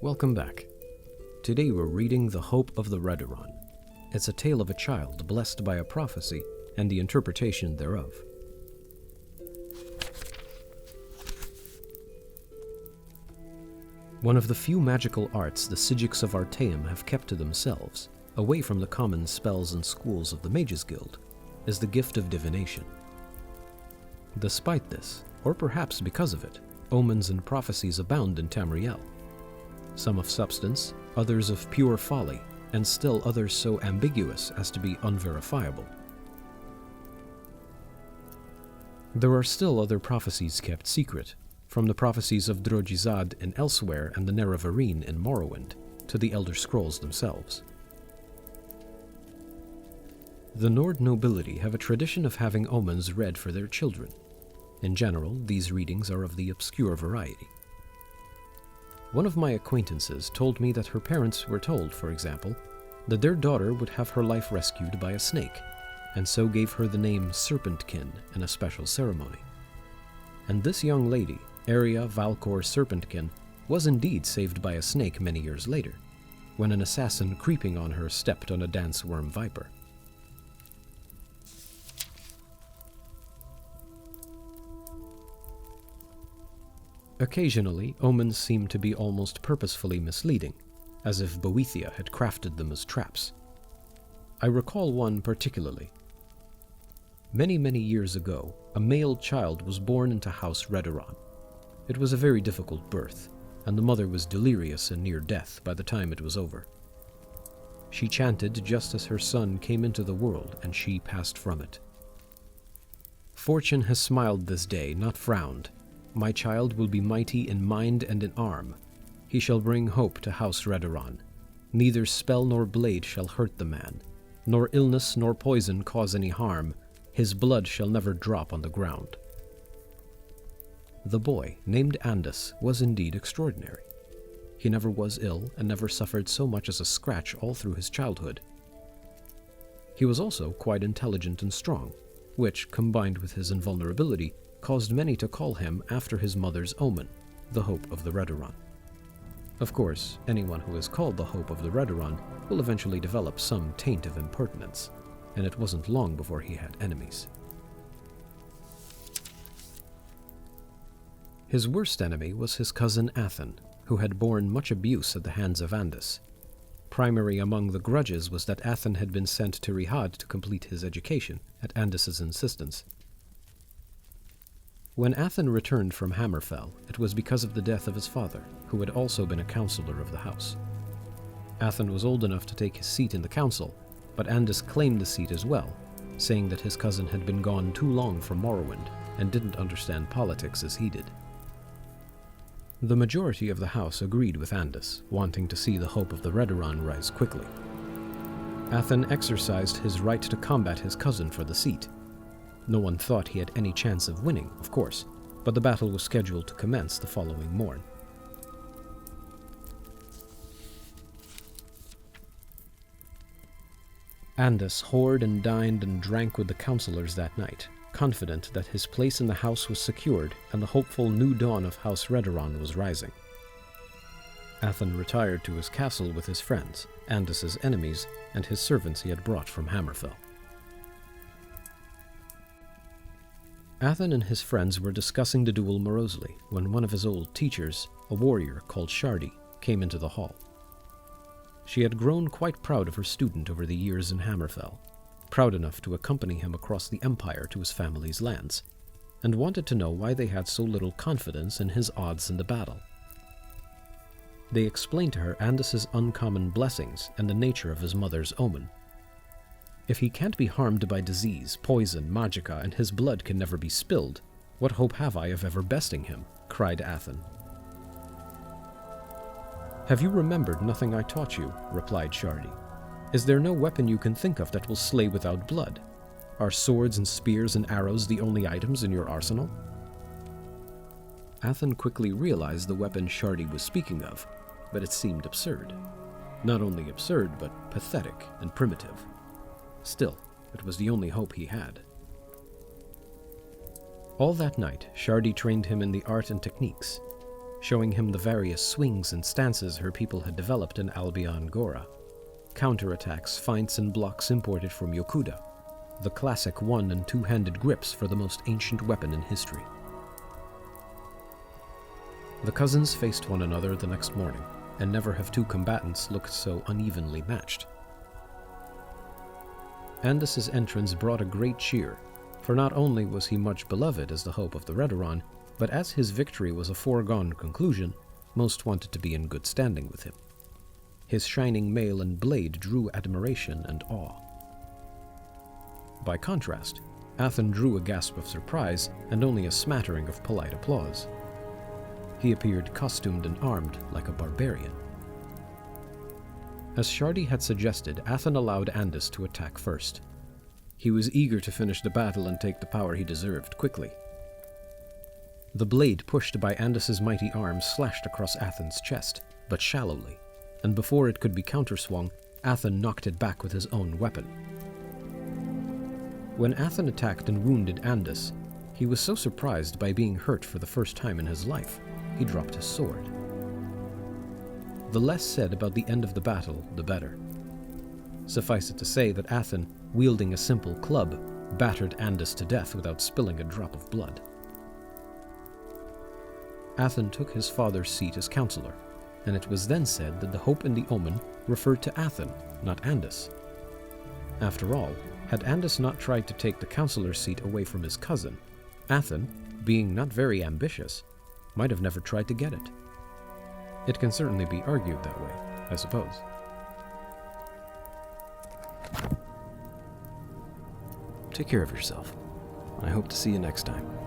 Welcome back. Today we're reading The Hope of the Redoran. It's a tale of a child blessed by a prophecy and the interpretation thereof. One of the few magical arts the Psijics of Artaeum have kept to themselves, away from the common spells and schools of the Mages Guild, is the gift of divination. Despite this, or perhaps because of it, omens and prophecies abound in Tamriel. Some of substance, others of pure folly, and still others so ambiguous as to be unverifiable. There are still other prophecies kept secret, from the prophecies of Drogizad and elsewhere and the Nerevarine in Morrowind, to the Elder Scrolls themselves. The Nord nobility have a tradition of having omens read for their children. In general, these readings are of the obscure variety. One of my acquaintances told me that her parents were told, for example, that their daughter would have her life rescued by a snake, and so gave her the name Serpentkin in a special ceremony. And this young lady, Aria Valcor Serpentkin, was indeed saved by a snake many years later, when an assassin creeping on her stepped on a dance worm viper. Occasionally, omens seem to be almost purposefully misleading, as if Boethia had crafted them as traps. I recall one particularly. Many, many years ago, a male child was born into House Redoran. It was a very difficult birth, and the mother was delirious and near death by the time it was over. She chanted just as her son came into the world, and she passed from it. Fortune has smiled this day, not frowned. My child will be mighty in mind and in arm. He shall bring hope to House Redoran. Neither spell nor blade shall hurt the man, nor illness nor poison cause any harm. His blood shall never drop on the ground. The boy, named Andus, was indeed extraordinary. He never was ill and never suffered so much as a scratch all through his childhood. He was also quite intelligent and strong, which, combined with his invulnerability, caused many to call him after his mother's omen, the Hope of the Redoran. Of course, anyone who is called the Hope of the Redoran will eventually develop some taint of impertinence, and it wasn't long before he had enemies. His worst enemy was his cousin Athen, who had borne much abuse at the hands of Andus. Primary among the grudges was that Athen had been sent to Rihad to complete his education, at Andus's insistence. When Athen returned from Hammerfell, it was because of the death of his father, who had also been a counselor of the house. Athen was old enough to take his seat in the council, but Andus claimed the seat as well, saying that his cousin had been gone too long from Morrowind and didn't understand politics as he did. The majority of the house agreed with Andus, wanting to see the Hope of the Redoran rise quickly. Athen exercised his right to combat his cousin for the seat. No one thought he had any chance of winning, of course, but the battle was scheduled to commence the following morn. Andus whored and dined and drank with the councillors that night, confident that his place in the house was secured and the hopeful new dawn of House Redoran was rising. Athen retired to his castle with his friends, Andus's enemies, and his servants he had brought from Hammerfell. Athen and his friends were discussing the duel morosely when one of his old teachers, a warrior called Shardi, came into the hall. She had grown quite proud of her student over the years in Hammerfell, proud enough to accompany him across the Empire to his family's lands, and wanted to know why they had so little confidence in his odds in the battle. They explained to her Andus's uncommon blessings and the nature of his mother's omen. If he can't be harmed by disease, poison, magicka, and his blood can never be spilled, what hope have I of ever besting him? Cried Athen. Have you remembered nothing I taught you? Replied Shardi. Is there no weapon you can think of that will slay without blood? Are swords and spears and arrows the only items in your arsenal? Athen quickly realized the weapon Shardi was speaking of, but it seemed absurd. Not only absurd, but pathetic and primitive. Still, It was the only hope he had. All that night, Shardi trained him in the art and techniques, showing him the various swings and stances her people had developed in Albion Gora. Counterattacks, feints, and blocks imported from Yokuda, the classic one- and two-handed grips for the most ancient weapon in history. The cousins faced one another the next morning, and never have two combatants looked so unevenly matched. Andas's entrance brought a great cheer, for not only was he much beloved as the hope of the Redoran, but as his victory was a foregone conclusion, most wanted to be in good standing with him. His shining mail and blade drew admiration and awe. By contrast, Athen drew a gasp of surprise and only a smattering of polite applause. He appeared costumed and armed like a barbarian. As Shardi had suggested, Athen allowed Andas to attack first. He was eager to finish the battle and take the power he deserved quickly. The blade pushed by Andas's mighty arm slashed across Athen's chest, but shallowly, and before it could be counterswung, Athen knocked it back with his own weapon. When Athen attacked and wounded Andas, he was so surprised by being hurt for the first time in his life, he dropped his sword. The less said about the end of the battle, the better. Suffice it to say that Athen, wielding a simple club, battered Andas to death without spilling a drop of blood. Athen took his father's seat as counselor, and it was then said that the hope in the omen referred to Athen, not Andas. After all, had Andas not tried to take the counselor's seat away from his cousin, Athen, being not very ambitious, might have never tried to get it. It can certainly be argued that way, I suppose. Take care of yourself. I hope to see you next time.